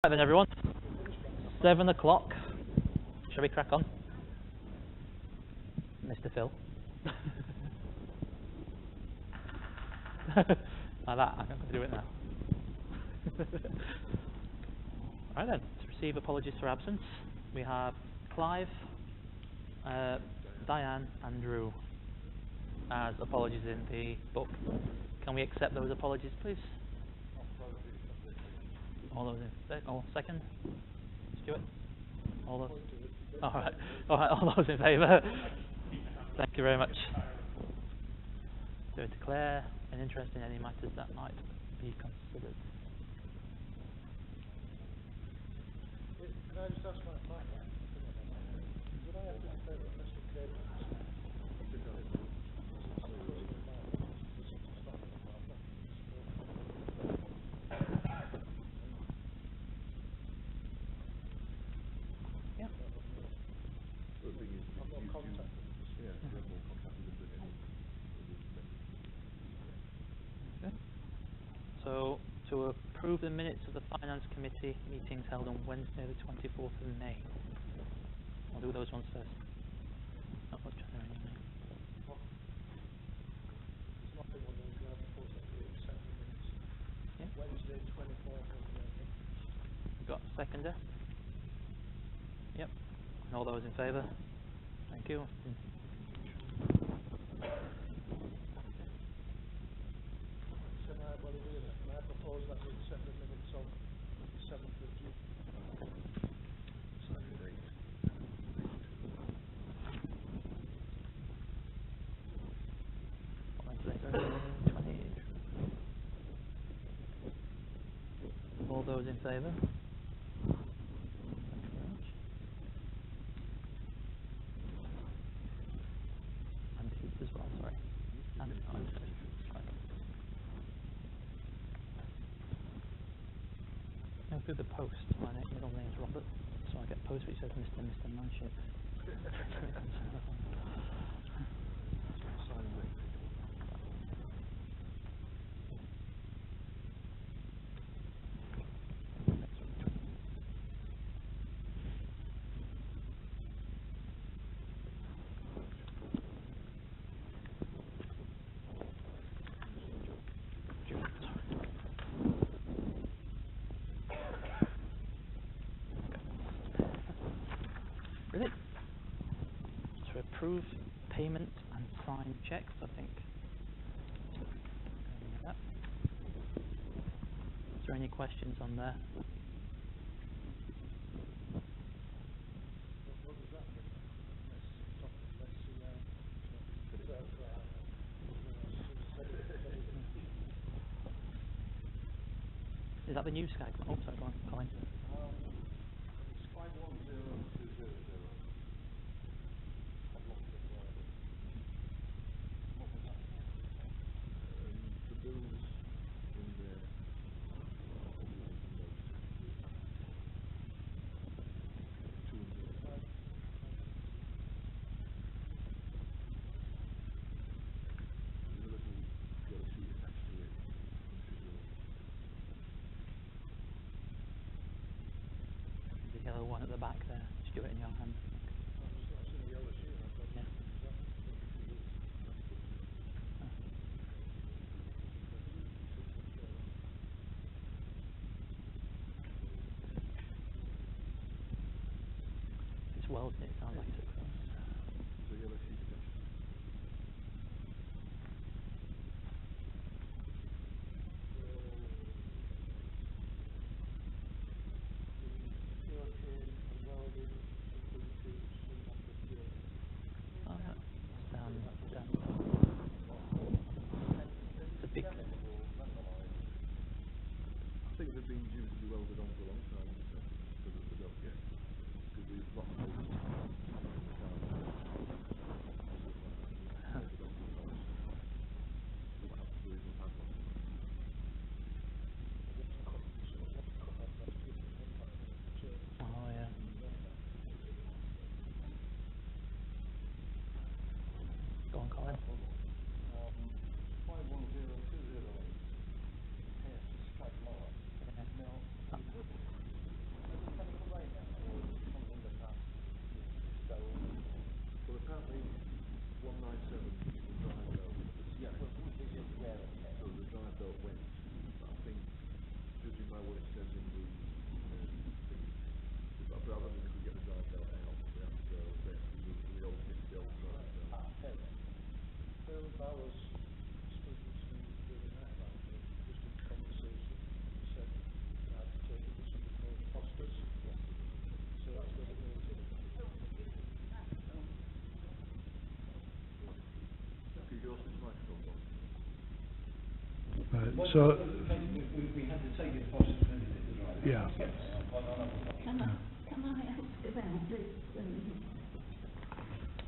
Right then, everyone. 7 o'clock. Shall we crack on? Mr. Phil. Like that, I'm going to do it now. Right then, to receive apologies for absence, we have Clive, Diane and Drew as apologies in the book. Can we accept those apologies, please? All those in favor? Oh, second? Stuart? All those? Alright, all those in favour? Thank you very much. To declare an interest in any matters that might be considered. Can I just ask my question? Would I have to declare that Mr. Cable Yeah. I'm not contacted. Yeah, you have more contact with them than Okay. So, to approve the minutes of the Finance Committee meetings held on Wednesday the 24th of May. I'll do those ones first. Not much on there anyway. There's nothing on those. I propose that we accept the minutes. Yeah. Wednesday, 24th of May. We've got a seconder. Yep. And all those in favour? Thank you. Can I propose that we accept the minutes of the 7th of June? All those in favour? Thank you very much. And Pete as well, sorry. And okay. Now through the post, my middle name's Robert, so I get post which says Mr. Manship. Really? To approve payment and sign checks, I think. That. Is there any questions on there? What does that mean? Is that the new Sky? Oh, sorry, go on, Colin. It's 510200. I've lost the word. What was that? The bills in there. The yellow one at the back there. Stuart, in your hand. I've seen the yellow sheet. Yeah. It's welded, it sounds like it. The yellow sheet attached. Down. It's a big. I think they've been due to be welded on for a long time, so that they don't get, because we've locked holes in the car. Welded onto the post. We'll have to do is a padlock. Oh yeah. Go on, Colin. 51020. Yes, strike lower. Yeah. Now, So, We had to take it possibility to drive. yeah. Can I ask about this,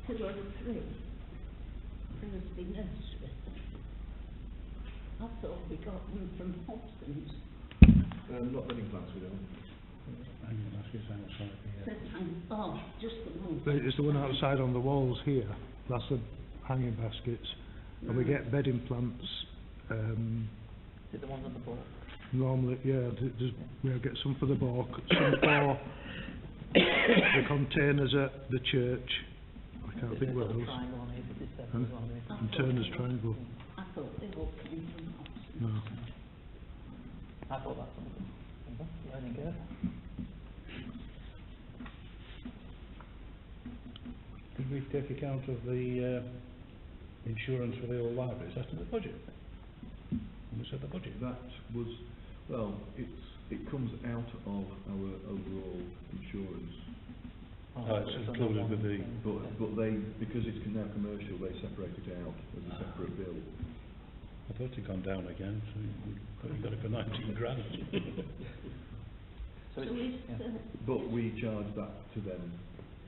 203, Thursday Nursery? I thought we got them from Hobson's. Not bedding plants, we don't. Hanging baskets outside here. Oh, just the one. It's the one outside on the walls here. That's the hanging baskets. And we get bedding plants, Is it the ones on the board? normally, yeah, we'll get some for the balk, some for the containers at the church. I can't think what else. Triangle on here, 57 Hmm? as well, maybe. And Turner's Triangle. I thought they all came from Hobson's. No. I thought that's something. Learning curve. Did we take account of the insurance for the old library? Is that in the budget? When we set the budget? That was, well, it comes out of our overall insurance. Oh, it's included with the... But they, because it's now commercial, they separate it out as a separate bill. I thought it gone down again, so you got it for 19 grand. So So it's, is, yeah. But we charge that to them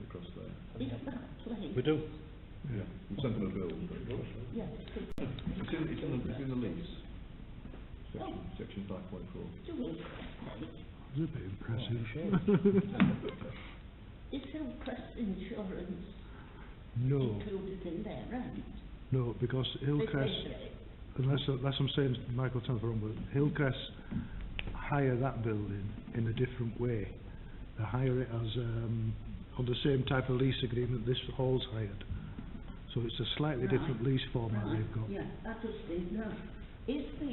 across there. is that place? We do. Yeah. We sent them a bill. Yes, It's in the lease. Section 5.4. do we pay? It's a bit impressive. Is Hillcrest Insurance No, included in their rent? no, because Hillcrest, unless I'm saying Michael tells me wrong, but Hillcrest hire that building in a different way. They hire it as on the same type of lease agreement this hall's hired. So it's a slightly Right. different lease format Right, they've got. yeah, I just didn't know. Is the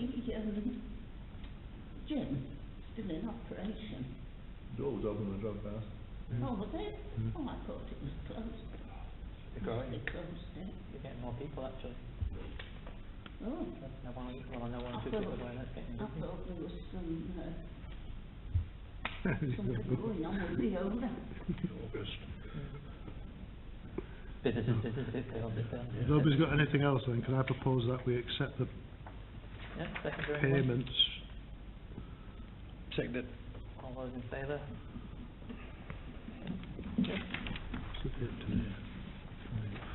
gym still in operation? Door was open when I drove past. Oh, was it? Oh, I thought it was closed. They're growing. They closed it. You're getting more people actually. Oh, I know one or two I people thought- going, that's getting I busy. thought there was something going on with the owner. August. Business is failed, it failed. If nobody's got anything else then, can I propose that we accept the Yeah, second for anyone? payments? Seconded. All those in favour?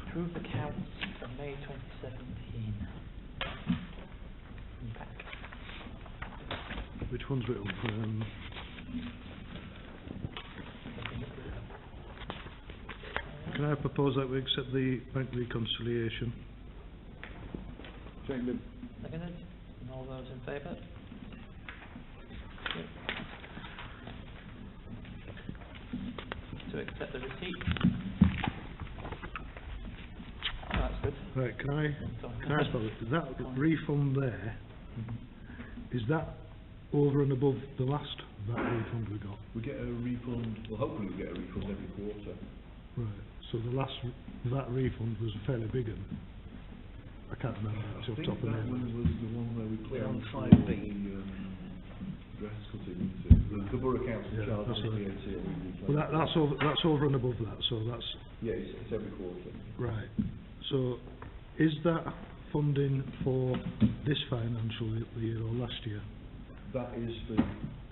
Approve accounts for May 2017. Back. Which one's written? Can I propose that we accept the bank reconciliation? Seconded. Seconded. And all those in favour? Yep. To accept the receipt. Oh, that's good. Right, can I Sorry. ask about that refund there, is that over and above the last VAT refund we got? We get a refund, well hopefully we get a refund every quarter. Right, so the last VAT refund was fairly big one. I can't remember I off the think top of my that head. one was the one where we put On on 5B. the dress cutting, the borough council Yeah, charge that's us right. VAT and we reclaim Well, it. that's over and above that, so that's, Yeah, it's every quarter. right. So, is that funding for this financial year or last year? That is for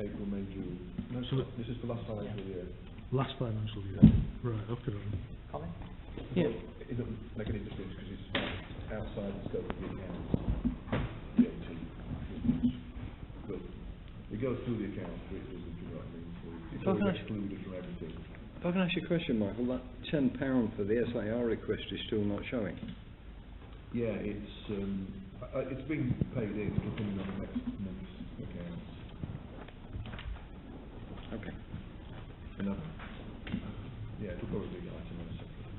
April, May, June. No, So- this is for last financial year. Last financial year? Right, okay then. Colin? Yeah. It doesn't make any difference because it's outside the scope of the accounts. VAT. But it goes through the accounts, but it doesn't, you know what I mean? So it's If I can always ask- excluded from everything. If I can ask you a question, Michael, that £10 for the SAR request is still not showing. Yeah, it's been paid in, it'll come in on next month's accounts. Okay. And yeah, it'll probably be itemised separately.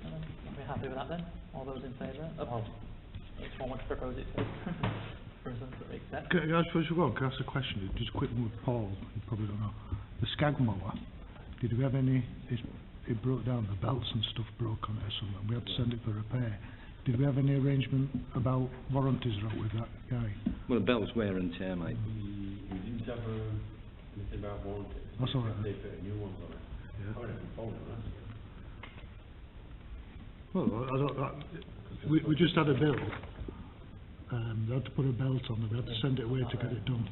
Are we happy with that then? All those in favour? Oh, each one wants to propose it first. For us to accept. Can I ask first of all, can I ask a question? Just a quick one with Paul, you probably don't know. The Skag mower, did we have any, it broke down, the belts and stuff broke on it or something, we had to send it for repair. Did we have any arrangement about warranties or with that guy? Well, the belt's wear and tear, mate. We didn't have anything about warranty. That's all right. They put new ones on it. Yeah. I haven't phoned them, Well, I don't, we just had a bill they had to put a belt on it, we had to send it away to get it done.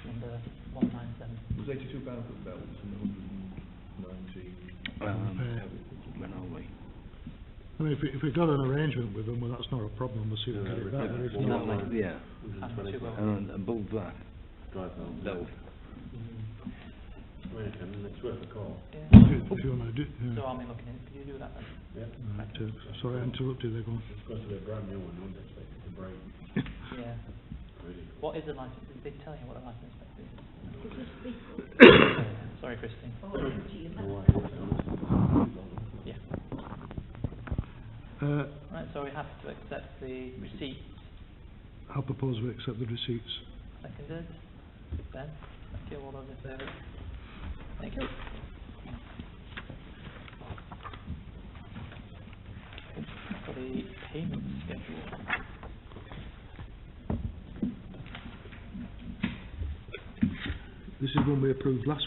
Number 197. It was £82 for the belts and 119. When are we? I mean, if we got an arrangement with them, well, that's not a problem, we'll see if we can get it back, but if not, Yeah, And 2 and above that, Drive home. level. Wait a minute, it's worth a call. Yeah. if you want to do, So yeah. are we looking in? Can you do that then? Yeah. Right, sorry, I interrupted there, go on. It's got to be a brand new one, wouldn't expect it to break. Yeah. Really. What is the license? Did they tell you what a license spec is? Is this big? Sorry, Christine. Oh, do you Oh, know? I think so. Yeah. Uh, Right, so we have to accept the receipts. I propose we accept the receipts. Seconded. Ben? Thank you. All those in favour? Thank you. For the payment schedule. This is one we approved last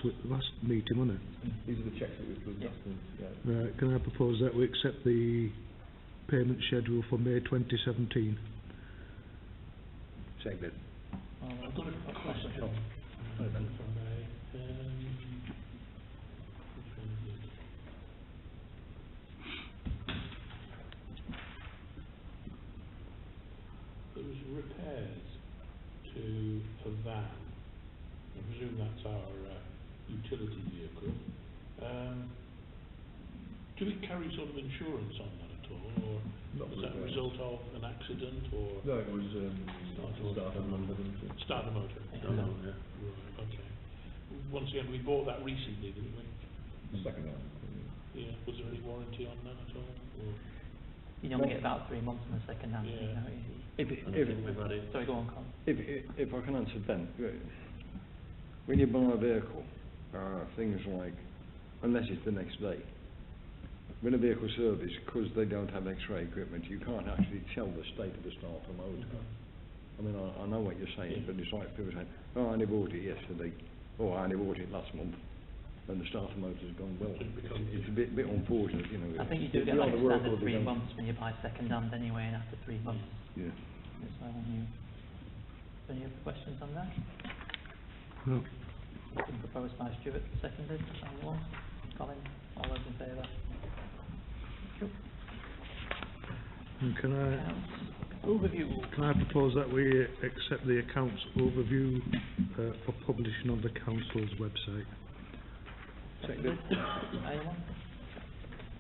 meeting, wasn't it? These are the checks that we approved Yeah. last month, yeah. Right, can I propose that we accept the payment schedule for May 2017? Second. All those I've got a question from May. Which one is it? There was repairs to a van. I presume that's our utility vehicle. Do we carry sort of insurance on that at all, or Not was that a repairs. result of an accident, or No, it was, starter motor. starter motor? No, yeah. Right, okay. Once again, we bought that recently, didn't we? Second hand. Yeah, was there any warranty on that at all? Or? You normally get about 3 months in the second hand. Yeah. You know, If, I think we've had it. sorry, go on, Colin. if I can answer Ben, when you buy a vehicle, things like, unless it's the next day, when a vehicle service, because they don't have X-ray equipment, you can't actually tell the state of the starter motor. I mean, I know what you're saying, but it's like people saying, oh, I only bought it yesterday, or I only bought it last month, and the starter motor's gone well. It's a bit unfortunate, you know. I think you do the get like a other work standard will be 3 done. months when you buy second hand anyway, and after 3 months, Yeah. it's all new. Any other questions on that? No. Been proposed by Stuart, seconded. Anyone? Colin? All those in favour? And can Accounts. Overview. I propose that we accept the accounts overview for publishing on the council's website? Seconded. Anyone?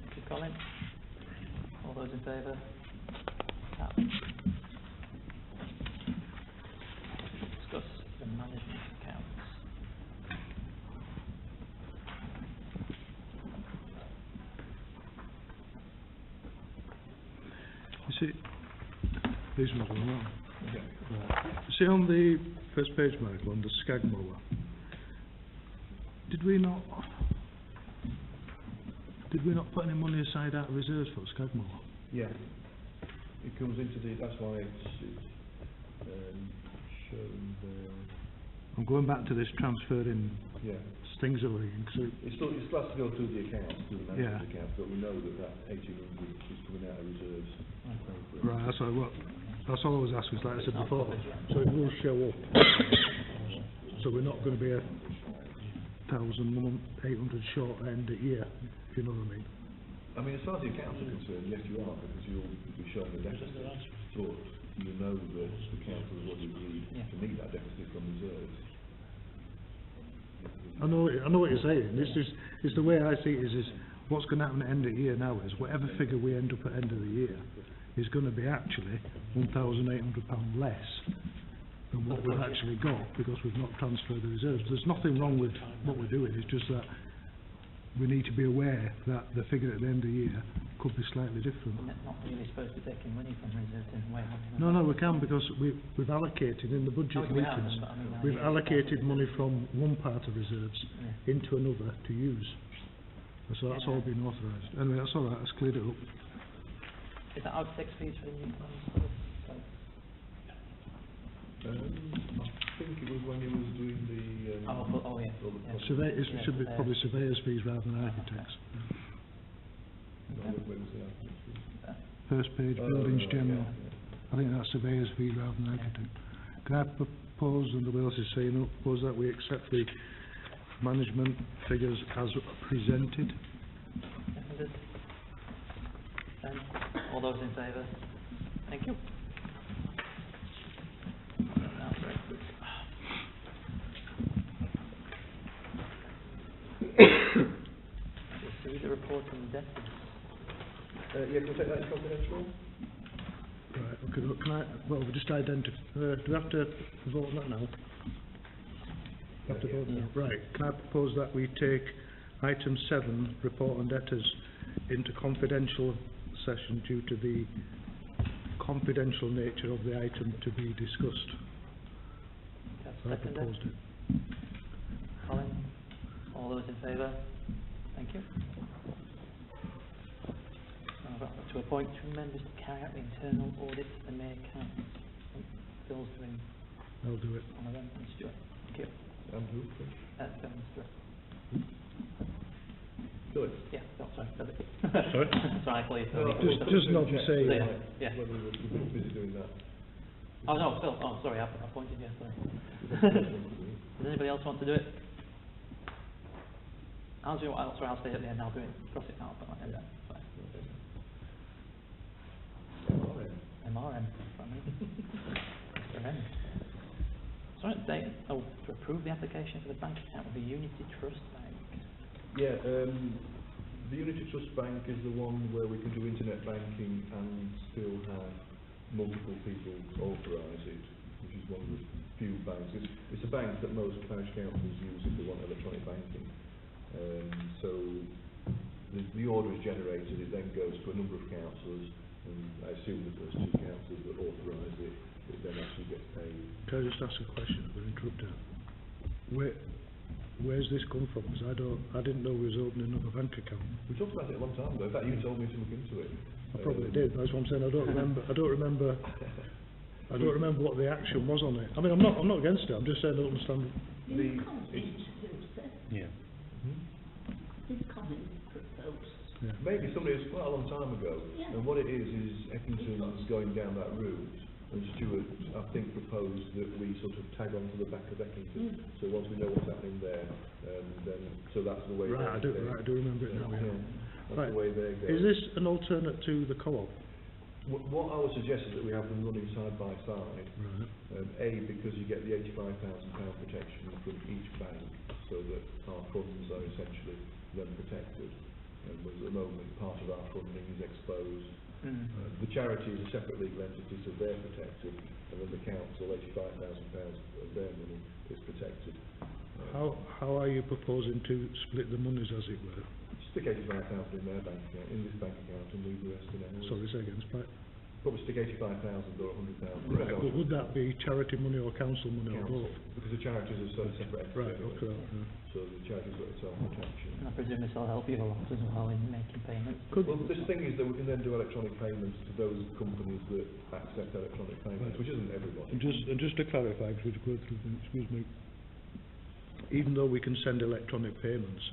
Thank you, Colin. All those in favour? Discuss the management accounts. You see, these ones are wrong. Right. See on the first page, Michael, on the Skag mower, did we not put any money aside out of reserves for the Skag mower? Yeah. It comes into the, that's why it's shown there. I'm going back to this transferring Yeah. things over again, because It still has to go through the accounts, through the Yeah. management accounts, but we know that 1,800 is coming out of reserves. right, that's all I was asking, like I said before, so it will show up. So we're not going to be 1,800 short end a year, if you know what I mean. I mean, as far as the accounts are concerned, yes, you are, because you'll be showing the deficit, but you know that the council has already agreed to meet that deficit from reserves. I know what you're saying. It's the way I see it is what's going to happen at the end of the year now is whatever figure we end up at end of the year is going to be actually £1,800 less than what we've actually got because we've not transferred the reserves. There's nothing wrong with what we're doing. It's just that we need to be aware that the figure at the end of the year could be slightly different. We're not really supposed to be taking money from reserves in a way, are we? No, we can because we've allocated in the budget Oh, we have, meetings. but I mean, We've ideally, allocated money from one part of reserves Yeah. into another to use. So that's all been authorised. Anyway, that's all right. That's cleared it up. Is that out 6 fees for the new ones? I think it was when he was doing the, Oh, yeah. all the Yeah. costs. It should be probably surveyors' fees rather than architects. No, where was the architects? First page, Oh, buildings right, general. yeah. I think that's surveyor's fee rather than architect. Can I propose, and nobody else is saying no, propose that we accept the management figures as presented? Seconded. Ben, all those in favour? Thank you. Now Brexit. Receive the report from the debtors. Yeah, can we take that as confidential? Right, okay, look, can I, well, we just identify, do we have to vote on that now? Have to vote now, right, can I propose that we take item 7, report on debtors, into confidential session due to the confidential nature of the item to be discussed? Okay, I seconded. proposed it. Colin, all those in favour? Thank you. I've got to appoint 2 members to carry out the internal audit of the May accounts. Phil's doing I'll do it. one of them, and Stuart. Thank you. And who? Phil and Stuart. Good. Yeah, no, sorry, Philip. Sorry? Sorry, I call you No, Phil. Just not to say, Yeah, yeah. Whether we've been busy doing that. Oh no, Phil, oh sorry, I appointed you, sorry. Does anybody else want to do it? I'll do it, sorry, I'll stay at the end, I'll do it, cross it out, but I'll end that. MRM. MRM. Sorry, to approve the application for the bank account with the Unity Trust Bank. Yeah, the Unity Trust Bank is the one where we can do internet banking and still have multiple people authorise it, which is one of the few banks. It's a bank that most parish councils use if they want electronic banking. So the order is generated, it then goes to a number of councillors, and I assume that there's 2 councillors that authorise it, it then actually gets paid. can I just ask a question, we're interrupted. Where's this come from? Because I didn't know we was opening up a bank account. We talked about it a long time ago, in fact you told me to look into it. I probably did, that's what I'm saying, I don't remember what the action was on it. I mean, I'm not against it, I'm just saying I don't understand. This comment, who said, Yeah. this comment proposed. Maybe somebody, it was quite a long time ago, Yeah. and what it is Eckington's going down that route, and Stuart, I think, proposed that we sort of tag on to the back of Eckington, so once we know what's happening there, then, so that's the way Right, I do remember it now, Yeah, yeah. that's Right. the way they go. Is this an alternate to the co-op? What I would suggest is that we have them running side by side, Right. because you get the £85,000 protection from each bank, so that our funds are essentially then protected. Whereas at the moment, part of our funding is exposed. The charity is a separate legal entity, so they're protected, and then the council, £85,000 of their money is protected. How are you proposing to split the monies, as it were? Stick 85,000 in their bank account, in this bank account, and leave the rest in ours. Sorry, say again, split. Probably stick 85,000 or 100,000. Right, but would that be charity money or council money or Council, both? because the charities are sort of separate entities. Right, anyway. okay, yeah. So the charity's got its own protection. And I presume this will help you a lot as well in making payments. Well, this thing is that we can then do electronic payments to those companies that accept electronic payments, which isn't everybody. And just to clarify, because we've gone through things, excuse me, even though we can send electronic payments,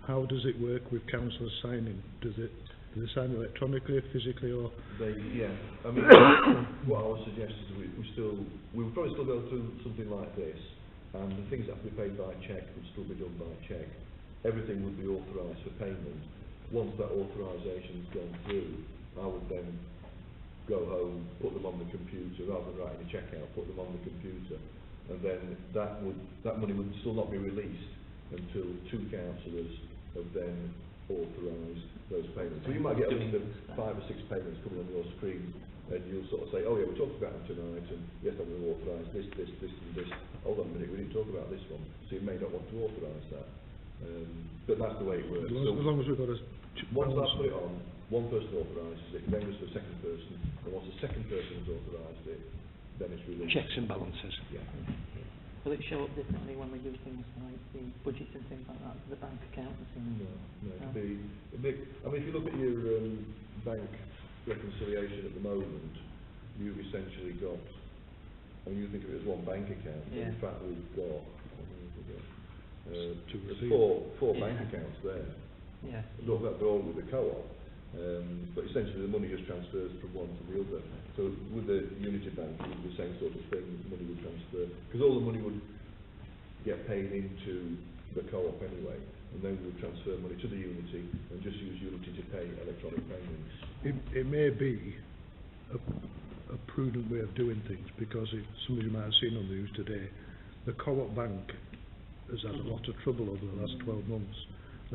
how does it work with councillors signing? Do they sign electronically, physically, or? Yeah, I mean, what I would suggest is we would probably still go through something like this, and the things that have to be paid by cheque would still be done by cheque. Everything would be authorised for payment. Once that authorisation's gone through, I would then go home, put them on the computer, rather than writing a cheque out, put them on the computer, and then that money would still not be released until 2 councillors have then authorised those payments. So you might get a list of 5 or 6 payments coming on your screen, and you'll sort of say, oh yeah, we talked about them tonight, and yes, I'm going to authorise this, this, this and this. Hold on a minute, we didn't talk about this one, so you may not want to authorise that. But that's the way it works. As long as we've got a... Once I put it on, one person authorises it, then goes to a second person, and once the second person has authorised it, then it's released. Checks and balances. Yeah. Will it show up differently when we do things like the budgets and things like that, the bank accounts and No, it'd be a big. I mean, if you look at your bank reconciliation at the moment, you've essentially got. I mean, you think of it as one bank account. But in fact, we've got. There's four bank accounts there. Yeah. They're all with the co-op, But essentially the money just transfers from one to the other. So with the Unity Bank, it was the same sort of thing, money would transfer, because all the money would get paid into the co-op anyway, and then we would transfer money to the Unity and just use Unity to pay electronic payments. It may be a prudent way of doing things, because some of you might have seen on the news today, the Co-op Bank has had a lot of trouble over the last 12 months.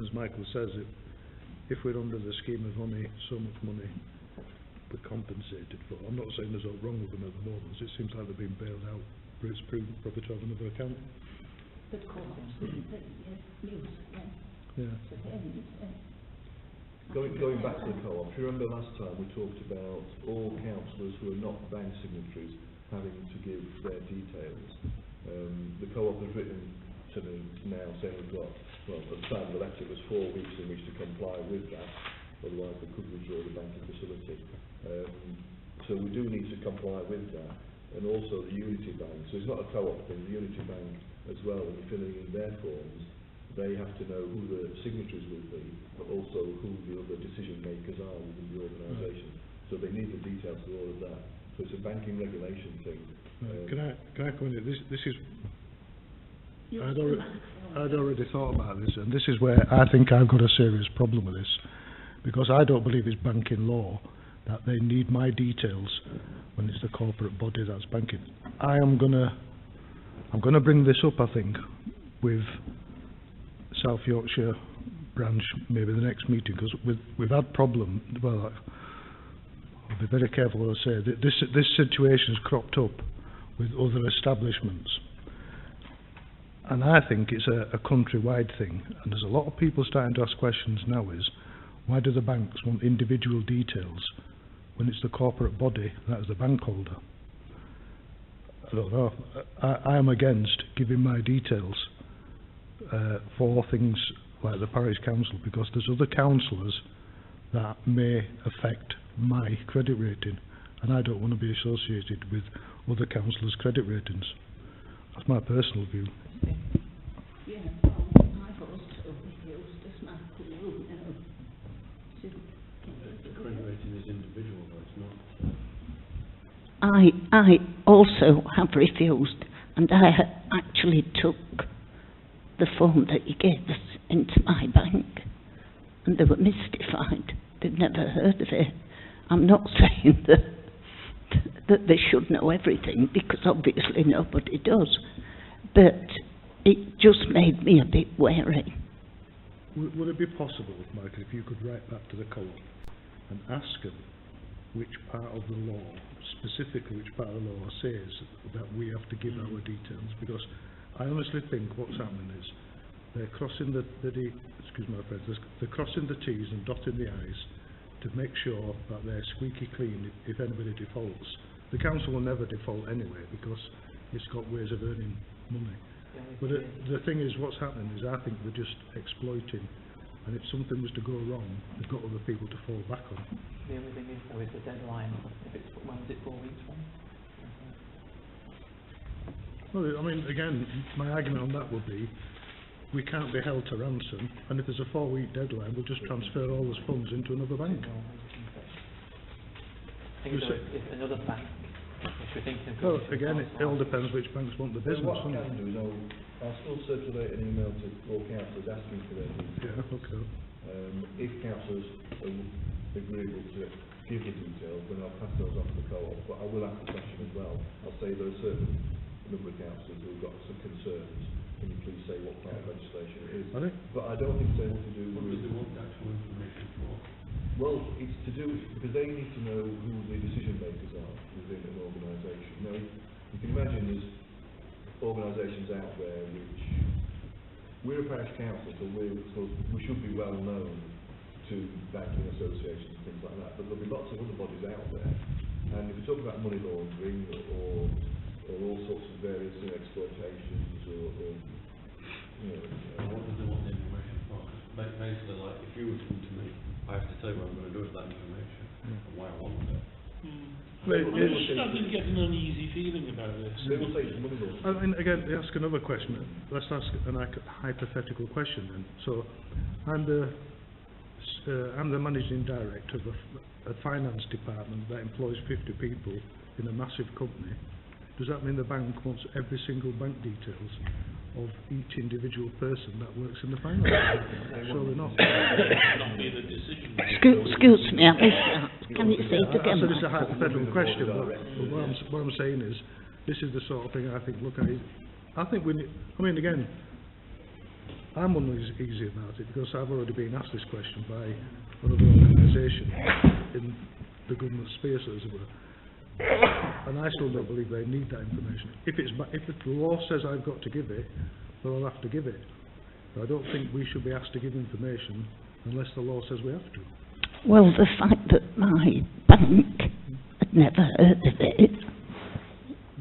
As Michael says, if we're under the scheme of money, so much money we're compensated for. I'm not saying there's all wrong with them at the moment, it seems like they're being bailed out, but it's prudent probably to have another account. But co-ops wouldn't be used then Yeah. to them, Going back to the co-op, if you remember last time we talked about all councillors who are not bank signatories having to give their details. The co-op has written to me now saying we've got, well, at the time of the letter it was 4 weeks in which to comply with that, otherwise they could withdraw the banking facility. So we do need to comply with that, and also the Unity Bank. So it's not a co-op thing, the Unity Bank as well, when you're filling in their forms, they have to know who the signatories will be, but also who the other decision makers are within the organisation. So they need the details for all of that. So it's a banking regulation thing. Can I come in? This is, I'd already thought about this, and this is where I think I've got a serious problem with this, because I don't believe it's banking law that they need my details when it's the corporate body that's banking. I'm gonna bring this up, I think, with South Yorkshire branch maybe the next meeting, because we've had problem. Well, I'll be very careful what I say. This situation's cropped up with other establishments, and I think it's a countrywide thing. And there's a lot of people starting to ask questions now: is why do the banks want individual details when it's the corporate body that is the bank holder? I don't know. I am against giving my details for things like the parish council, because there's other councillors that may affect my credit rating, and I don't want to be associated with other councillors' credit ratings. That's my personal view. yeah, well, I've also refused, as Michael will know, to The credit rating is individual, though, it's not. I also have refused, and I actually took the form that you gave us into my bank, and they were mystified. They've never heard of it. I'm not saying that they should know everything, because obviously nobody does, but it just made me a bit wary. Would it be possible, Michael, if you could write back to the co-op and ask them which part of the law, specifically which part of the law says that we have to give our details? Because I honestly think what's happening is they're crossing excuse my friends, they're crossing the T's and dotting the I's to make sure that they're squeaky clean if anybody defaults. The council will never default anyway, because it's got ways of earning money. But the thing is, what's happening is I think they're just exploiting, and if something was to go wrong, they've got other people to fall back on. The only thing is, though, is the deadline. If it's, when was it, 4 weeks from? Well, I mean, again, my argument on that would be, we can't be held to ransom, and if there's a 4-week deadline, we'll just transfer all those funds into another bank. I think so, if another bank, which we're thinking of... Well, again, it all depends which banks want the business, What I doesn't it? can do is I'll still circulate an email to all councillors asking for their details. Yeah, okay. If councillors are agreeable to give the details, then I'll pass those on to the co-op. But I will ask the question as well. I'll say there are a certain number of councillors who've got some concerns. Can you please say what part of legislation it is? I think, But I don't think it's able to do What do with... they want actual information for? Well, it's to do because they need to know who the decision makers are within an organisation. Now, you can imagine there's organisations out there which we're a parish council, so we should be well known to banking associations and things like that. But there'll be lots of other bodies out there, and if you talk about money laundering or all sorts of various exploitations or What do they want the information for? 'Cause basically, like, if you were to come to me, I have to tell you what I'm going to do with that information and why I want it. I'm starting to get an uneasy feeling about this. they will say it's money laundering. I mean, again, they ask another question. Let's ask an hypothetical question then. So, I'm the I'm the managing director of a finance department that employs 50 people in a massive company. Does that mean the bank wants every single bank details of each individual person that works in the finance department? Surely not. Excuse me, I missed that. Can you say it I again? said it's a hypothetical question, but what I'm saying is, this is the sort of thing I think, look, I think we need, I mean, again, I'm uneasy about it because I've already been asked this question by another organisation in the government space, as it were. And I still don't believe they need that information. If the law says I've got to give it, then I'll have to give it. But I don't think we should be asked to give information unless the law says we have to. Well, the fact that my bank had never heard of it,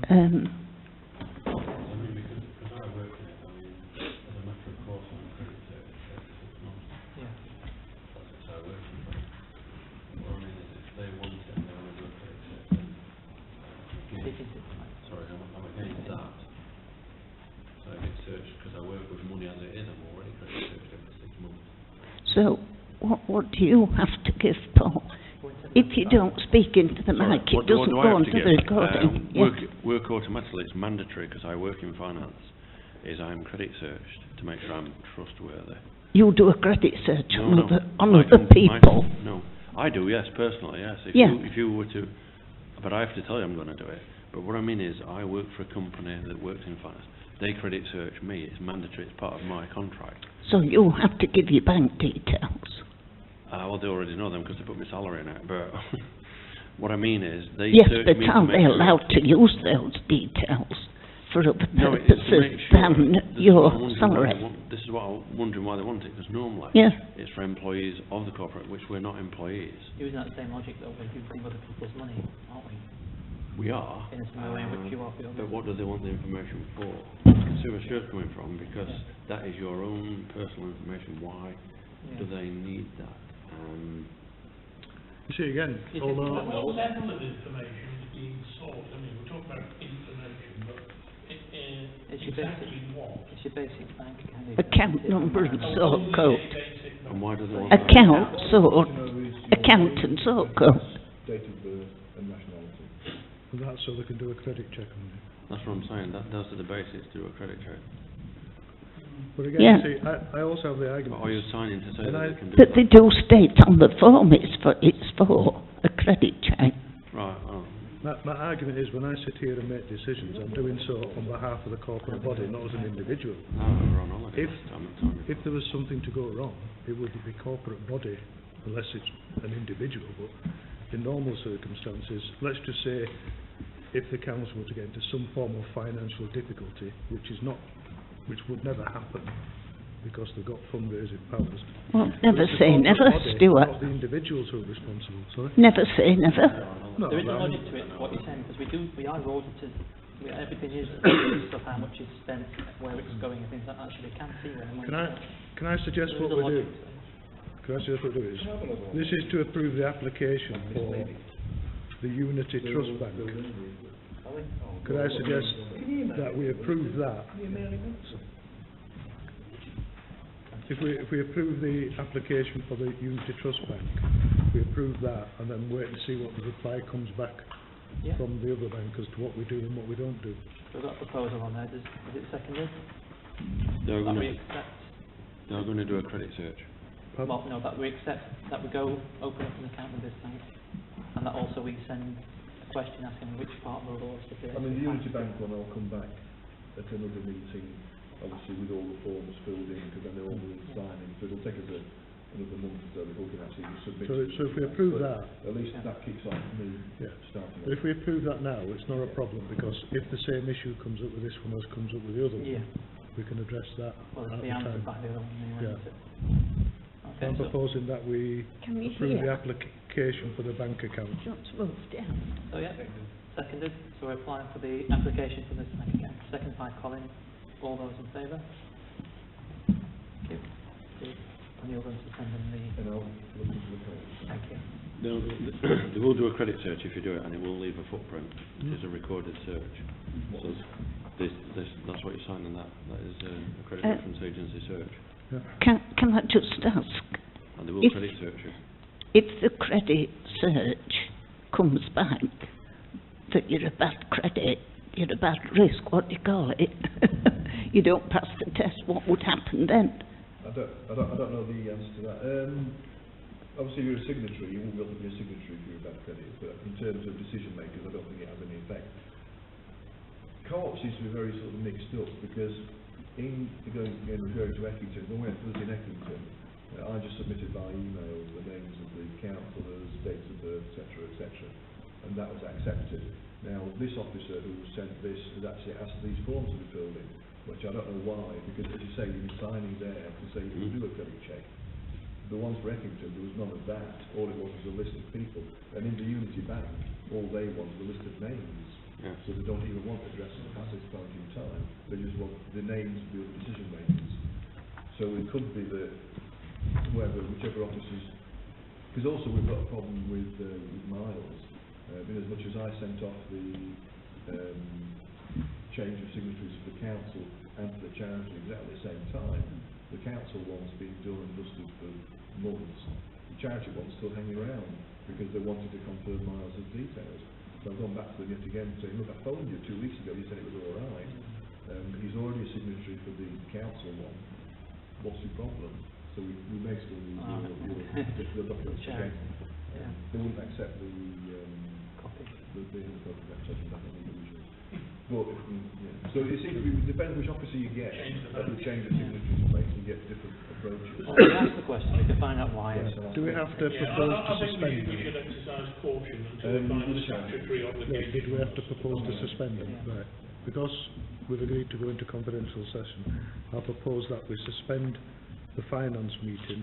I mean, because I work in it, I mean, as a matter of course, I'm credit search every 6 months. Yeah. That's how I work in it. What I mean is, if they want it and they want to do a credit search, then sorry, I'm against that. So I get searched because I work with money as it is. I'm already credit searched every 6 months. so what do you have to give, Paul? If you don't speak into the mic, it doesn't go onto the recording. Work automatically, it's mandatory because I work in finance, is I'm credit searched to make sure I'm trustworthy. You do a credit search on No, other people. No, I do, yes, personally, yes. If you were to, but I have to tell you I'm going to do it. But what I mean is, I work for a company that works in finance. They credit search me, it's mandatory, it's part of my contract. So you have to give your bank details. Well, they already know them because they put my salary in it, but what I mean is, they Yes, search but me to are make they sure- allowed to use those details for other No, it's to purposes make sure. than This is your what I'm wondering why salary? they want- This is what I'm wondering why they want it, because normally Yeah. it's for employees of the corporate, which we're not employees. Using that same logic though, we're using other people's money, aren't we? We are. In a similar way in which you are for your But business. what do they want the information for? Consumer Assured's coming from, because that is your own personal information. Why do they need that? You see, again, Is it- although... What level of information is being sought? I mean, we're talking about information, but It's your exactly what? It's your basic bank account. Account number and sort code. And why do they want that? Account, sort, account and sort code. Date of birth and nationality. And that's so they can do a credit check on you. That's what I'm saying. Those are the basics to do a credit check. But again, Yeah. you see, I also have the But argument. are you signing to say And that I- they can do But that? they do state on the form it's for a credit check. Right. Oh. My argument is when I sit here and make decisions, I'm doing so on behalf of the corporate body, not as an individual. No, we're on holiday If- last time, at time. If there was something to go wrong, it would be corporate body, unless it's an individual, but in normal circumstances, let's just say if the council were to get into some form of financial difficulty, which would never happen, because they've got fundraising powers. Well, never it's the say corporate never, body, Stuart. not the individuals who are responsible, sorry? Never say never. No, There is a but I mean- logic to it, what you're saying, because we are auditors. Everything is stuff, how much is spent, where it's going, and things like that, so we can see where the money's Can I suggest going. what There is a we do? logic to it. Can I suggest what we do is, this is to approve the application for the Unity Trust Bank. Could I suggest that we approve that? If we approve the application for the Unity Trust Bank, we approve that and then wait and see what the reply comes back Yeah. from the other bank as to what we do and what we don't do. We've got a proposal on there, is it seconded? They're That we going accept, to do a credit search. Pardon? well, no, that we accept, that we go open up an account with this bank, and that also we send a question asking which part of the law is to be. I mean, the Unity Bank one, I'll come back at another meeting, obviously with all the forms filled in, because then they're all doing signing, so it'll take us another month or so before we can actually submit. So if we approve But that, at least that kicks off me Yeah. starting but off. if we approve that now, it's not a problem, because if the same issue comes up with this one as comes up with the other one, Yeah, we can address that well, at it's the the answer time. by the other one anyway, Yeah. isn't it? I'm Okay, so, proposing that we Can you approve the hear? application for the bank account. Do you want to move down? so yeah, seconded, so we're applying for the application for this bank account, second by Colin, all those in favour? Thank you. Steve, and you're going to send them the, And I'll look into the code. thank you. They will do a credit search if you do it, and it will leave a footprint. It's a recorded search. So that's what you're signing. That is a credit reference agency search. Can I just ask, And they will If- credit search you. If the credit search comes back that you're a bad credit, you're a bad risk, what do you call it? You don't pass the test, what would happen then? I don't know the answer to that. Obviously, you're a signatory, you won't be able to be a signatory if you're a bad credit, but in terms of decision makers, I don't think it has any effect. Co-op seems to be very sort of mixed up, because referring to Eckington, when we went to in Eckington, I just submitted by email the names of the councillors, dates of birth, etc., and that was accepted. Now, this officer who sent this has actually asked these forms to be filled in, which I don't know why, because as you say, you've been signing there to say you will do a credit check. The ones for Eckington, there was none of that. All it was a list of people. And in the Unity Bank, all they want is a list of names. Yeah. So they don't even want addresses at this point in time. They just want the names of the other decision makers. So it could be that whichever officers, because also we've got a problem with Miles. In as much as I sent off the change of signatories for the council and for the charity exactly the same time, the council one's been done and dusted for months. The charity one's still hanging around because they wanted to confirm Miles' details. So I've gone back to them yet again saying, look, I phoned you 2 weeks ago, you said it was all right. He's already a signatory for the council one. What's your problem? So we may still use your documents again. Yeah. They wouldn't accept the Copy. the copy that taken back on the original. But so it seems to be, depends which officer you get, that will change the signatories makes you get different approaches. Well, we asked the question, we can find out why. Yes, I'll Do we ask have to propose to suspend we them? should exercise caution until we find the statutory Yeah, obligation. did we have to propose to suspend them? Yeah. Right. Because we've agreed to go into confidential session, I'll propose that we suspend the finance meeting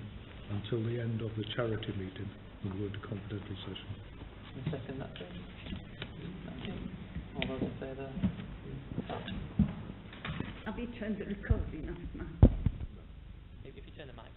until the end of the charity meeting and go into confidential session. Can you second that, please? Thank you. All those in favour? Have you turned the recording off, Mike? If you turn the mics